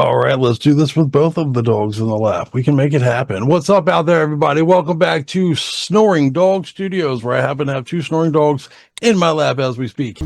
All right, let's do this with both of the dogs in the lap. We can make it happen. What's up out there, everybody? Welcome back to Snoring Dog Studios, where I happen to have two snoring dogs in my lap as we speak.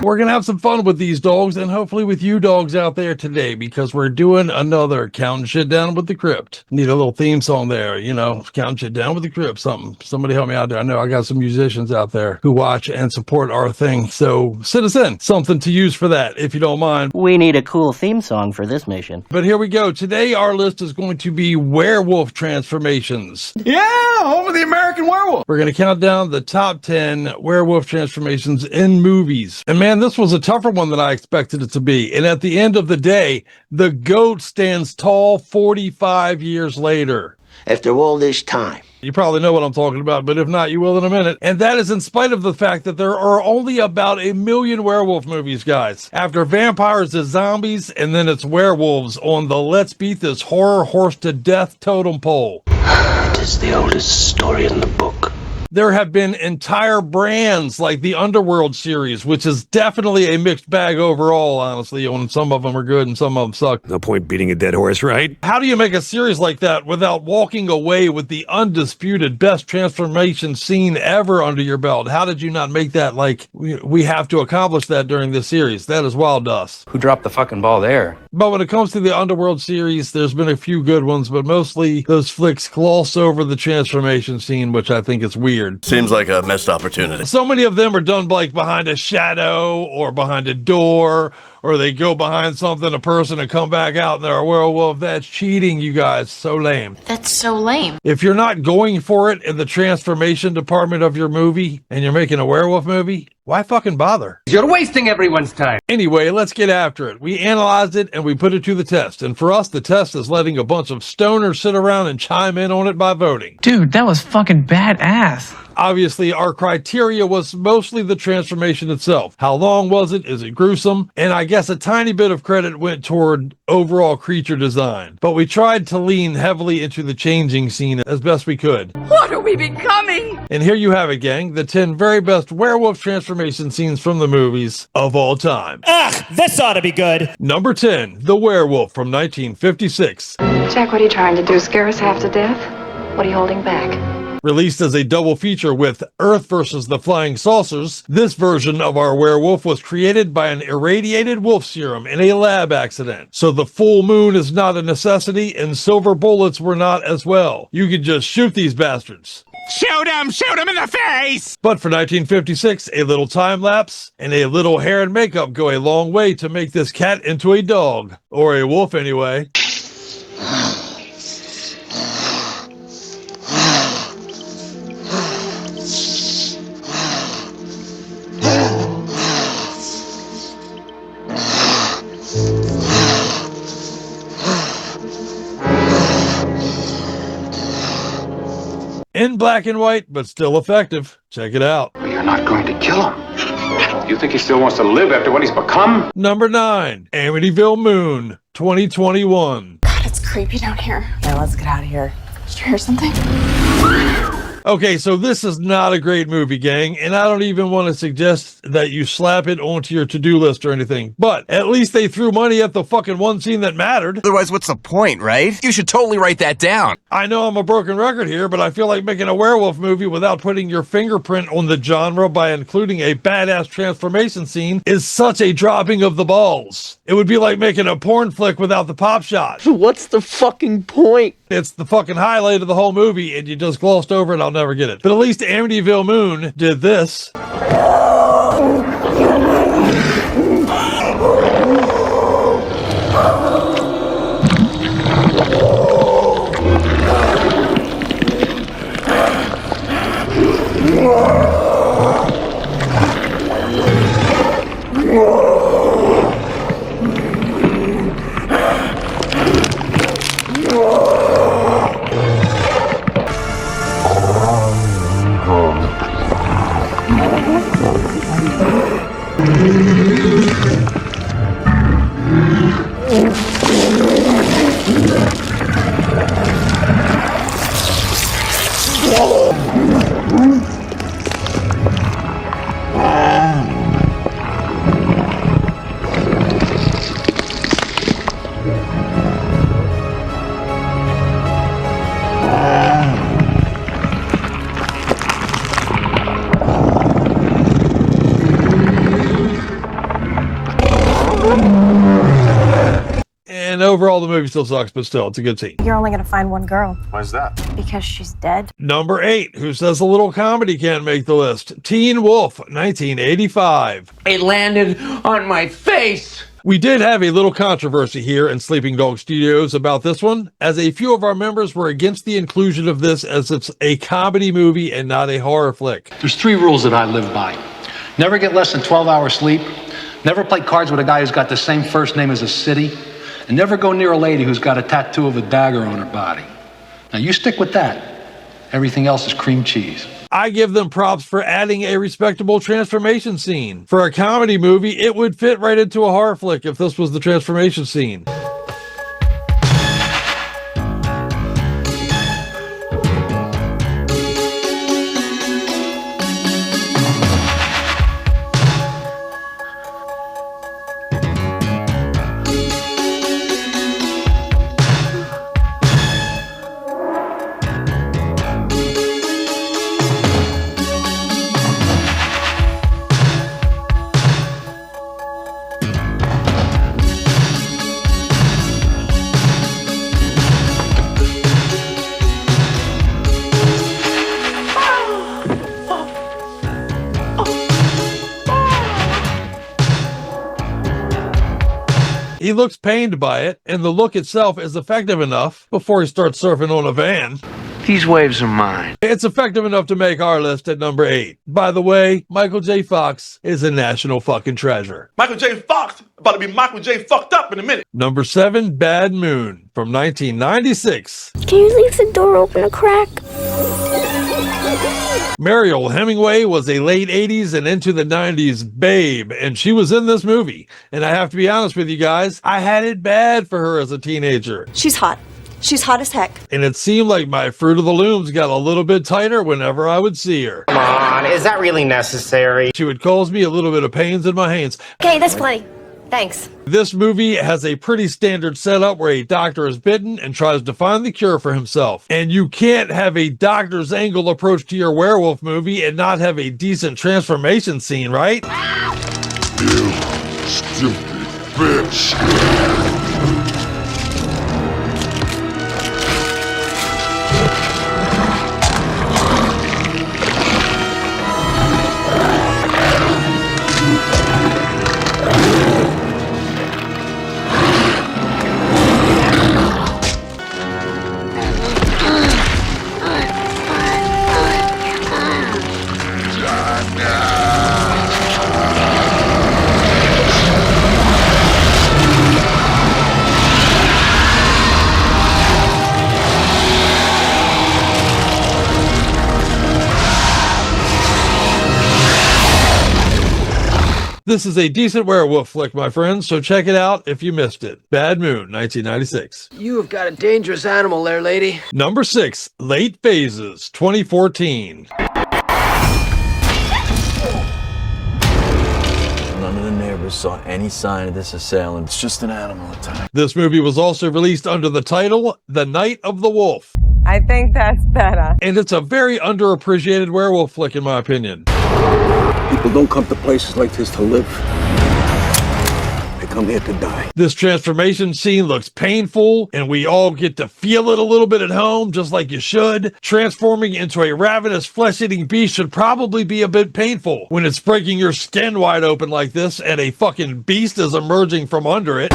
We're going to have some fun with these dogs and hopefully with you dogs out there today, because we're doing another Counting Shit Down with the Crypt. Need a little theme song there, you know, Counting Shit Down with the Crypt, something. Somebody help me out there. I know I got some musicians out there who watch and support our thing. So send us in something to use for that, if you don't mind. We need a cool theme song for this mission. But here we go. Today our list is going to be werewolf transformations. Yeah, home of the American werewolf. We're going to count down the top 10 werewolf transformations in movies. And man, this was a tougher one than I expected it to be. And at the end of the day, the GOAT stands tall 45 years later. After all this time. You probably know what I'm talking about, but if not, you will in a minute. And that is in spite of the fact that there are only about 1 million werewolf movies, guys. After vampires, it's zombies, and then it's werewolves on the Let's Beat This Horror Horse to Death totem pole. It is the oldest story in the book. There have been entire brands like the Underworld series, which is definitely a mixed bag overall, honestly, when some of them are good and some of them suck. No point beating a dead horse, right? How do you make a series like that without walking away with the undisputed best transformation scene ever under your belt? How did you not make that like, we have to accomplish that during this series? That is wild to us. Who dropped the fucking ball there? But when it comes to the Underworld series, there's been a few good ones, but mostly those flicks gloss over the transformation scene, which I think is weird. Seems like a missed opportunity. So many of them are done like behind a shadow or behind a door, or they go behind something, a person, and come back out and they're a werewolf. That's cheating, you guys. So lame. That's so lame. If you're not going for it in the transformation department of your movie and you're making a werewolf movie, why fucking bother? You're wasting everyone's time. Anyway, let's get after it. We analyzed it and we put it to the test. And for us, the test is letting a bunch of stoners sit around and chime in on it by voting. Dude, that was fucking badass. Obviously, our criteria was mostly the transformation itself. How long was it? Is it gruesome? And I guess a tiny bit of credit went toward overall creature design. But we tried to lean heavily into the changing scene as best we could. What are we becoming? And here you have it, gang. The 10 very best werewolf transformation scenes from the movies of all time. Ugh, this ought to be good. Number 10, The Werewolf from 1956. Jack, what are you trying to do? Scare us half to death? What are you holding back? Released as a double feature with Earth vs. the Flying Saucers, this version of our werewolf was created by an irradiated wolf serum in a lab accident. So the full moon is not a necessity, and silver bullets were not as well. You could just shoot these bastards. Shoot him in the face! But for 1956, a little time lapse and a little hair and makeup go a long way to make this cat into a dog. Or a wolf anyway. In black and white, but still effective. Check it out. You're not going to kill him. You think he still wants to live after what he's become? Number 9, Amityville Moon, 2021. God, it's creepy down here. Now let's get out of here. Did you hear something? Okay, so this is not a great movie, gang, and I don't even want to suggest that you slap it onto your to-do list or anything, but at least they threw money at the fucking one scene that mattered. Otherwise, what's the point, right? You should totally write that down. I know I'm a broken record here, but I feel like making a werewolf movie without putting your fingerprint on the genre by including a badass transformation scene is such a dropping of the balls. It would be like making a porn flick without the pop shot. What's the fucking point? It's the fucking highlight of the whole movie, and you just glossed over it, I'll never get it. But at least Amityville Moon did this. overall the movie still sucks, but still, it's a good scene. You're only gonna find one girl. Why's that? Because she's dead. Number 8, who says a little comedy can't make the list? Teen Wolf, 1985. It landed on my face. We did have a little controversy here in Sleeping Dog Studios about this one, as a few of our members were against the inclusion of this as it's a comedy movie and not a horror flick. There's 3 rules that I live by. Never get less than 12 hours sleep. Never play cards with a guy who's got the same first name as a city. And never go near a lady who's got a tattoo of a dagger on her body. Now you stick with that. Everything else is cream cheese. I give them props for adding a respectable transformation scene. For a comedy movie, it would fit right into a horror flick if this was the transformation scene. He looks pained by it, and the look itself is effective enough before he starts surfing on a van. These waves are mine. It's effective enough to make our list at number 8. By the way, Michael J. Fox is a national fucking treasure. Michael J. Fox about to be Michael J. fucked up in a minute. Number 7, Bad Moon from 1996. Can you leave the door open a crack? Mariel Hemingway was a late 80s and into the 90s babe, and she was in this movie. And I have to be honest with you guys, I had it bad for her as a teenager. She's hot. She's hot as heck. And it seemed like my Fruit of the Looms got a little bit tighter whenever I would see her. Come on, is that really necessary? She would cause me a little bit of pains in my hands. Okay, that's plenty. Thanks. This movie has a pretty standard setup where a doctor is bitten and tries to find the cure for himself. And you can't have a doctor's angle approach to your werewolf movie and not have a decent transformation scene, right? You stupid bitch. This is a decent werewolf flick, my friends, so check it out if you missed it. Bad Moon, 1996. You have got a dangerous animal there, lady. Number 6, Late Phases, 2014. None of the neighbors saw any sign of this assailant. It's just an animal attack. This movie was also released under the title The Night of the Wolf. I think that's better. And it's a very underappreciated werewolf flick, in my opinion. People don't come to places like this to live. They come here to die. This transformation scene looks painful, and we all get to feel it a little bit at home, just like you should. Transforming into a ravenous, flesh-eating beast should probably be a bit painful when it's breaking your skin wide open like this, and a fucking beast is emerging from under it.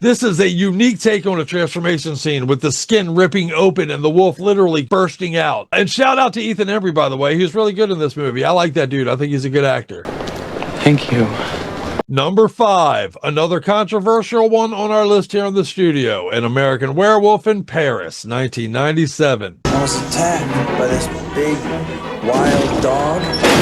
This is a unique take on a transformation scene with the skin ripping open and the wolf literally bursting out. And shout out to Ethan Embry, by the way. He was really good in this movie. I like that dude. I think he's a good actor. Thank you. Number 5, another controversial one on our list here in the studio, An American Werewolf in Paris, 1997. I was attacked by this big, wild dog.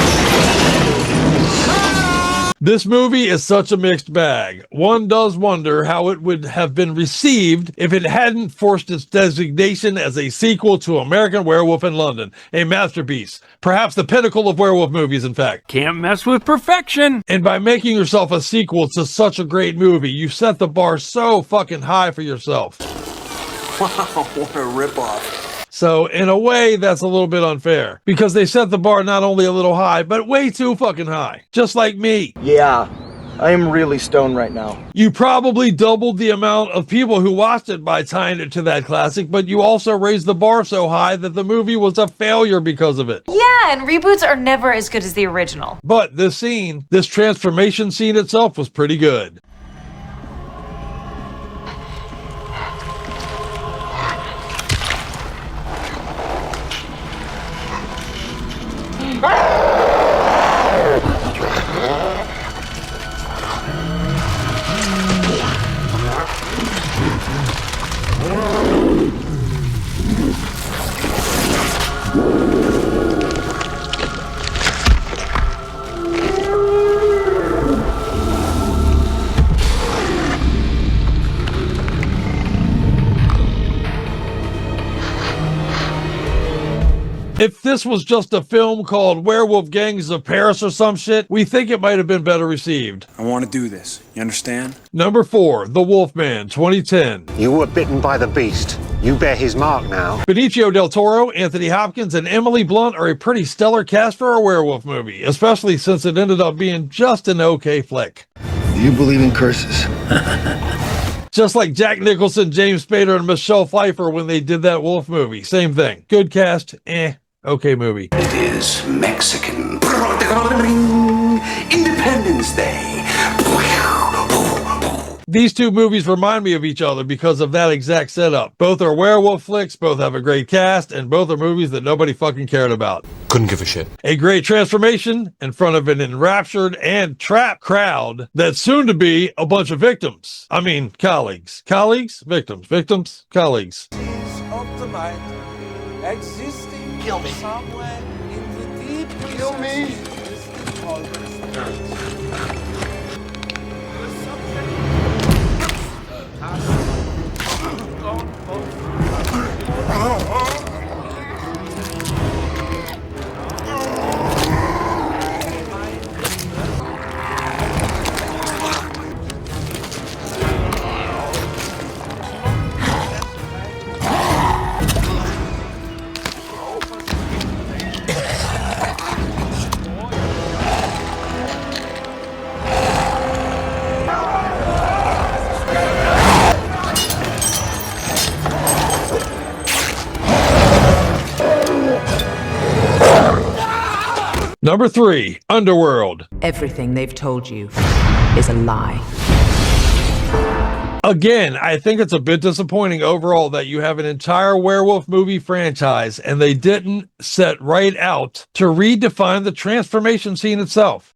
This movie is such a mixed bag. One does wonder how it would have been received if it hadn't forced its designation as a sequel to American Werewolf in London, a masterpiece, perhaps the pinnacle of werewolf movies, in fact. Can't mess with perfection. And by making yourself a sequel to such a great movie, you set the bar so fucking high for yourself. Wow, what a ripoff. So in a way, that's a little bit unfair because they set the bar not only a little high, but way too fucking high. Just like me. Yeah, I am really stoned right now. You probably doubled the amount of people who watched it by tying it to that classic, but you also raised the bar so high that the movie was a failure because of it. Yeah, and reboots are never as good as the original. But this scene, this transformation scene itself was pretty good. If this was just a film called Werewolf Gangs of Paris or some shit, we think it might have been better received. I want to do this. You understand? Number 4, The Wolfman, 2010. You were bitten by the beast. You bear his mark now. Benicio del Toro, Anthony Hopkins, and Emily Blunt are a pretty stellar cast for a werewolf movie, especially since it ended up being just an okay flick. Do you believe in curses? Just like Jack Nicholson, James Spader, and Michelle Pfeiffer when they did that wolf movie. Same thing. Good cast, okay movie. It is Mexican Independence Day. These two movies remind me of each other because of that exact setup. Both are werewolf flicks, both have a great cast, and both are movies that nobody fucking cared about. Couldn't give a shit. A great transformation in front of an enraptured and trapped crowd that's soon to be a bunch of victims. I mean, colleagues. Colleagues? Victims. Victims? Colleagues. Of the mind existing Kill me. somewhere in the deep Kill me. Number 3, Underworld. Everything they've told you is a lie. Again, I think it's a bit disappointing overall that you have an entire werewolf movie franchise and they didn't set right out to redefine the transformation scene itself.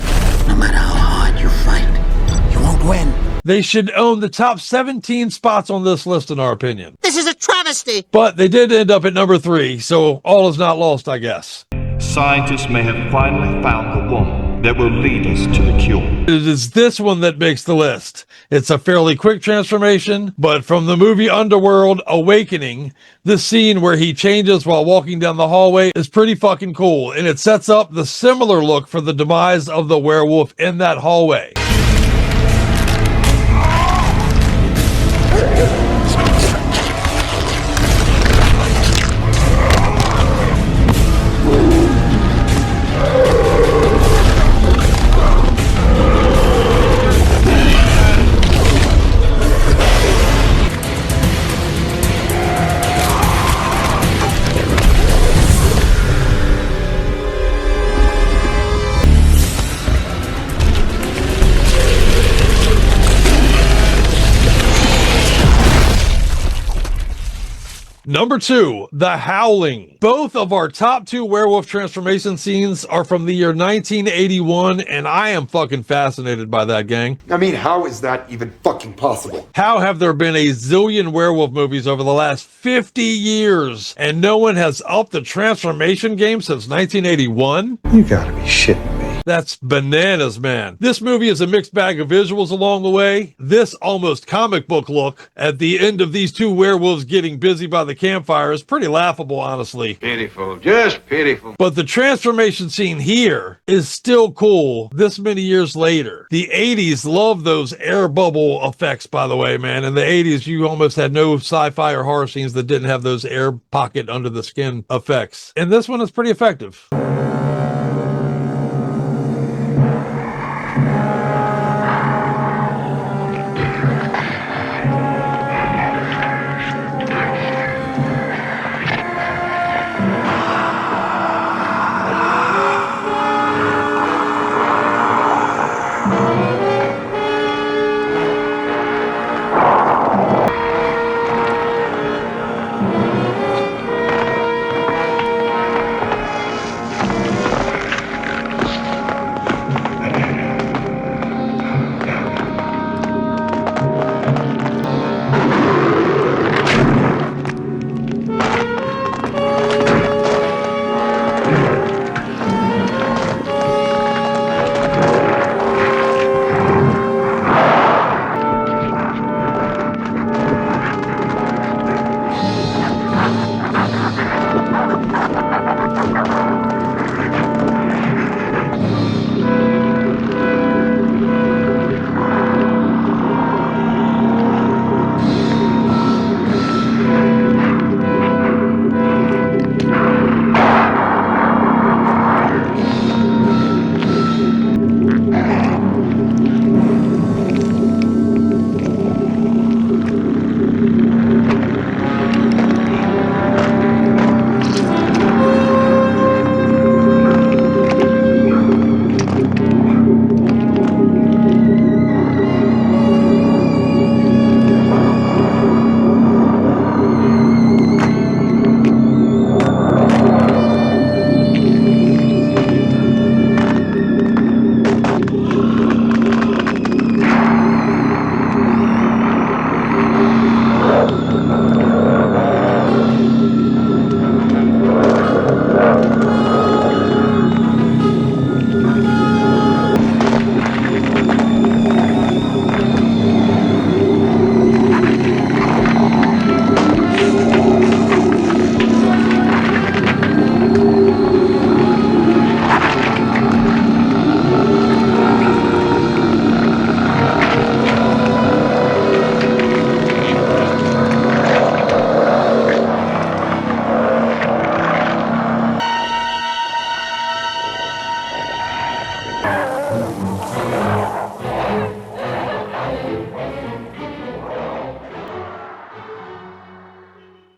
No matter how hard you fight, you won't win. They should own the top 17 spots on this list, in our opinion. This is a travesty. But they did end up at number 3, so all is not lost, I guess. Scientists may have finally found the one that will lead us to the cure. It is this one that makes the list. It's a fairly quick transformation, but from the movie Underworld Awakening, the scene where he changes while walking down the hallway is pretty fucking cool, and it sets up the similar look for the demise of the werewolf in that hallway. Number 2, The Howling. Both of our top 2 werewolf transformation scenes are from the year 1981, and I am fucking fascinated by that, gang. I mean, how is that even fucking possible? How have there been a zillion werewolf movies over the last 50 years, and no one has upped the transformation game since 1981? You gotta be shitting me. That's bananas, man. This movie is a mixed bag of visuals along the way. This almost comic book look at the end of these 2 werewolves getting busy by the campfire is pretty laughable, honestly. Pitiful, just pitiful. But the transformation scene here is still cool this many years later. The 80s love those air bubble effects, by the way, man. In the 80s, you almost had no sci-fi or horror scenes that didn't have those air pocket under the skin effects. And this one is pretty effective.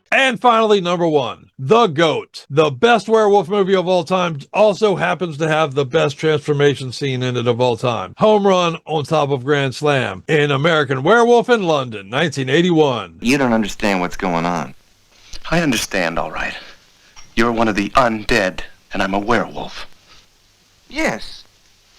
And finally, number 1, The Goat. The best werewolf movie of all time also happens to have the best transformation scene in it of all time. Home run on top of grand slam in American Werewolf in London, 1981. You don't understand what's going on. I understand, all right. You're one of the undead, and I'm a werewolf. Yes,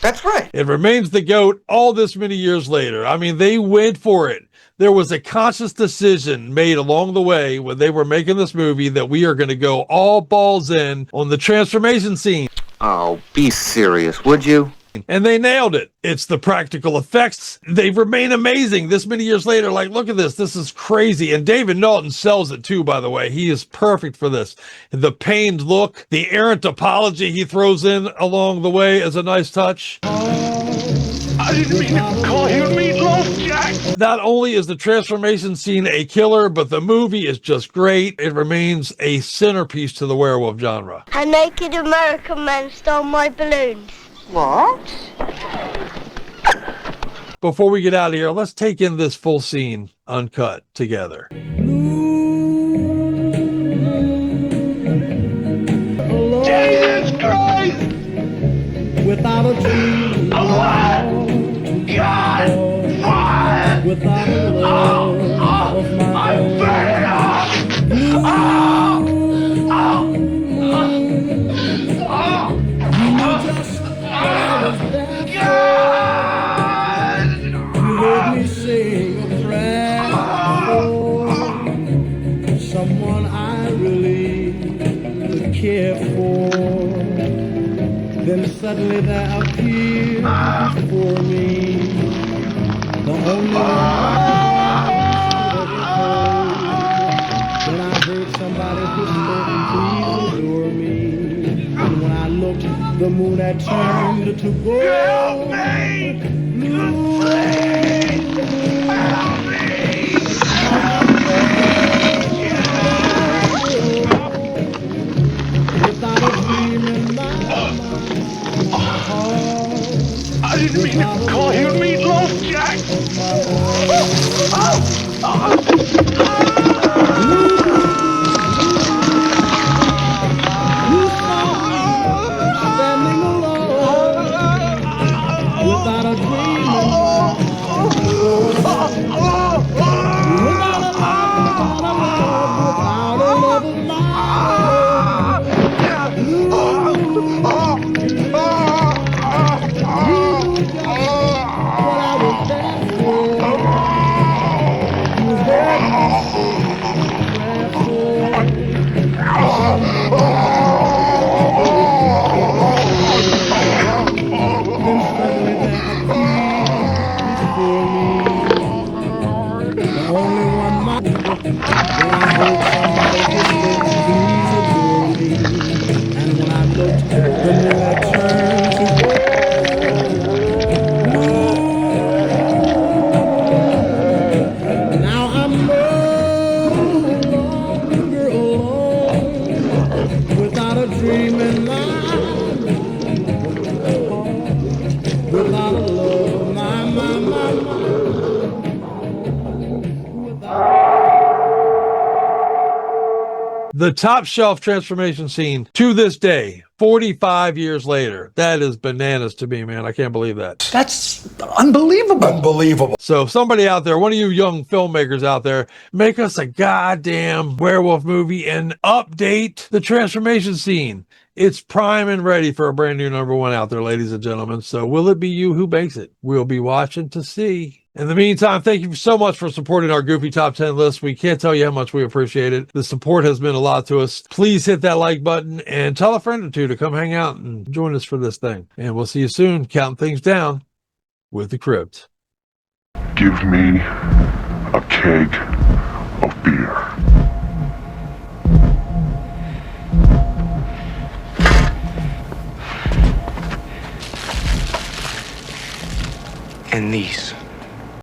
that's right. It remains The Goat all this many years later. I mean, they went for it. There was a conscious decision made along the way when they were making this movie that we are going to go all balls in on the transformation scene. Oh, be serious, would you? And they nailed it. It's the practical effects. They remain amazing this many years later. Like, look at this. This is crazy. And David Naughton sells it too, by the way. He is perfect for this. The pained look, the errant apology he throws in along the way is a nice touch. I didn't mean to call him Meatloaf, Jack. Not only is the transformation scene a killer, but the movie is just great. It remains a centerpiece to the werewolf genre. A naked American man stole my balloons. What? Before we get out of here, let's take in this full scene uncut together. Jesus Christ! Without a tree, God! Fire! Without a love, I'm burning up! cared for. Then suddenly there appeared before me the only one when I heard somebody whisper, please adore me. And when I looked, the moon had turned to gold. Help me! Without a dream in my heart, I didn't mean to call you Meatloaf, Jack. Standing alone, without a dream in my heart, without a love of mine. The top shelf transformation scene to this day, 45 years later. That is bananas to me, man. I can't believe that. That's unbelievable. Unbelievable. So somebody out there, one of you young filmmakers out there, make us a goddamn werewolf movie and update the transformation scene. It's prime and ready for a brand new #1 out there, ladies and gentlemen. So will it be you who makes it? We'll be watching to see. In the meantime, thank you so much for supporting our Goofy Top 10 list. We can't tell you how much we appreciate it. The support has meant a lot to us. Please hit that like button and tell a friend or two to come hang out and join us for this thing. And we'll see you soon, counting things down with the Crypt. Give me a keg of beer. And these